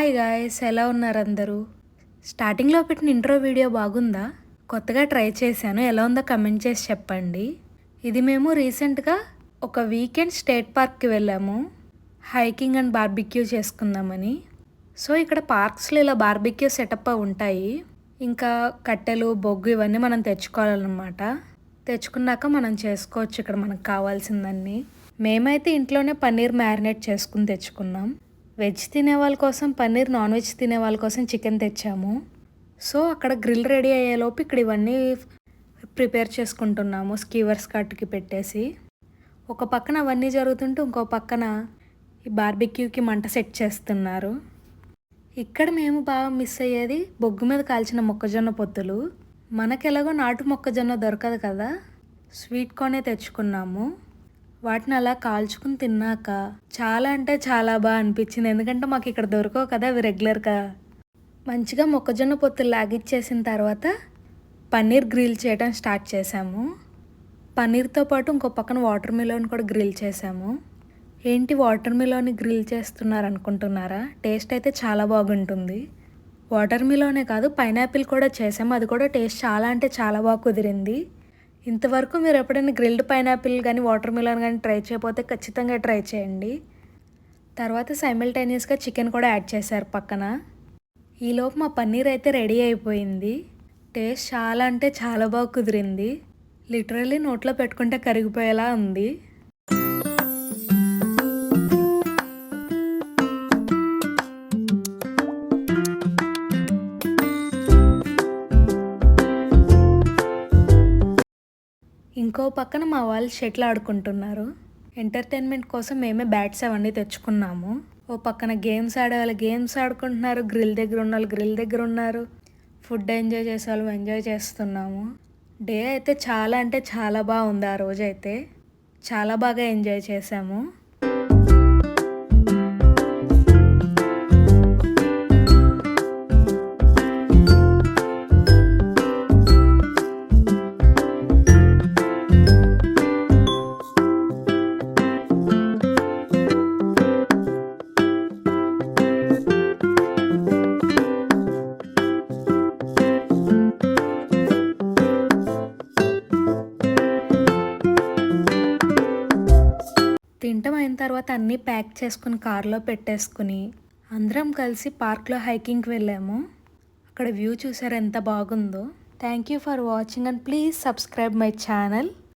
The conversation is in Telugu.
హాయ్ గాయ్స్, ఎలా ఉన్నారు అందరూ? స్టార్టింగ్లో పెట్టిన ఇంట్రో వీడియో బాగుందా? కొత్తగా ట్రై చేశాను, ఎలా ఉందో కమెంట్ చేసి చెప్పండి. ఇది మేము రీసెంట్గా ఒక వీకెండ్ స్టేట్ పార్క్కి వెళ్ళాము, హైకింగ్ అండ్ బార్బిక్యూ చేసుకుందామని. సో ఇక్కడ పార్క్స్లో ఇలా బార్బిక్యూ సెటప్ ఉంటాయి. ఇంకా కట్టెలు, బొగ్గు ఇవన్నీ మనం తెచ్చుకోవాలన్నమాట. తెచ్చుకున్నాక మనం చేసుకోవచ్చు ఇక్కడ మనకు కావాల్సిందన్నీ. మేమైతే ఇంట్లోనే పన్నీర్ మ్యారినేట్ చేసుకుని తెచ్చుకున్నాం. వెజ్ తినే వాళ్ళ కోసం పన్నీర్, నాన్ వెజ్ తినే వాళ్ళ కోసం చికెన్ తెచ్చాము. సో అక్కడ గ్రిల్ రెడీ అయ్యేలోపు ఇక్కడ ఇవన్నీ ప్రిపేర్ చేసుకుంటున్నాము స్కీవర్స్ కట్టుకి పెట్టేసి. ఒక పక్కన అవన్నీ జరుగుతుంటే ఇంకో పక్కన ఈ బార్బిక్యూకి మంట సెట్ చేస్తున్నారు. ఇక్కడ మేము బాగా మిస్ అయ్యేది బొగ్గు మీద కాల్చిన మొక్కజొన్న పొత్తులు. మనకెలాగో నాటు మొక్కజొన్న దొరకదు కదా, స్వీట్ కార్నే తెచ్చుకున్నాము. వాటిని అలా కాల్చుకుని తిన్నాక చాలా అంటే చాలా బాగా అనిపించింది. ఎందుకంటే మాకు ఇక్కడ దొరకవు కదా అవి రెగ్యులర్గా. మంచిగా మొక్కజొన్న పొత్తులు లాగిచ్చేసిన తర్వాత పన్నీర్ గ్రిల్ చేయడం స్టార్ట్ చేసాము. పన్నీర్తో పాటు ఇంకో పక్కన వాటర్ మిలన్ కూడా గ్రిల్ చేసాము. ఏంటి వాటర్ మిలన్ గ్రిల్ చేస్తున్నారు అనుకుంటున్నారా? టేస్ట్ అయితే చాలా బాగుంటుంది. వాటర్ మిలనే కాదు, పైనాపిల్ కూడా చేసాము. అది కూడా టేస్ట్ చాలా అంటే చాలా బాగా కుదిరింది. ఇంతవరకు మీరు ఎప్పుడైనా గ్రిల్డ్ పైనాపిల్ కానీ వాటర్ మిలన్ కానీ ట్రై చేయకపోతే ఖచ్చితంగా ట్రై చేయండి. తర్వాత సైమల్టేనియస్గా చికెన్ కూడా యాడ్ చేశారు పక్కన. ఈలోపు మా పన్నీర్ అయితే రెడీ అయిపోయింది. టేస్ట్ చాలా అంటే చాలా బాగా కుదిరింది. లిటరల్లీ నోట్లో పెట్టుకుంటే కరిగిపోయేలా ఉంది. ఇంకో పక్కన మా వాళ్ళు షటిల్ ఆడుకుంటున్నారు. ఎంటర్టైన్మెంట్ కోసం మేమే బ్యాట్స్ అవన్నీ తెచ్చుకున్నాము. ఓ పక్కన గేమ్స్ ఆడే వాళ్ళు గేమ్స్ ఆడుకుంటున్నారు, గ్రిల్ దగ్గర ఉన్న వాళ్ళు గ్రిల్ దగ్గర ఉన్నారు, ఫుడ్ ఎంజాయ్ చేసే వాళ్ళు ఎంజాయ్ చేస్తున్నాము. డే అయితే చాలా అంటే చాలా బాగుంది. ఆ రోజు అయితే చాలా బాగా ఎంజాయ్ చేసాము. తింటం అయిన తర్వాత అన్నీ ప్యాక్ చేసుకుని కార్లో పెట్టేసుకుని అందరం కలిసి పార్క్లో హైకింగ్కి వెళ్ళాము. అక్కడ వ్యూ చూసారు ఎంత బాగుందో. Thank you for watching and please subscribe my channel.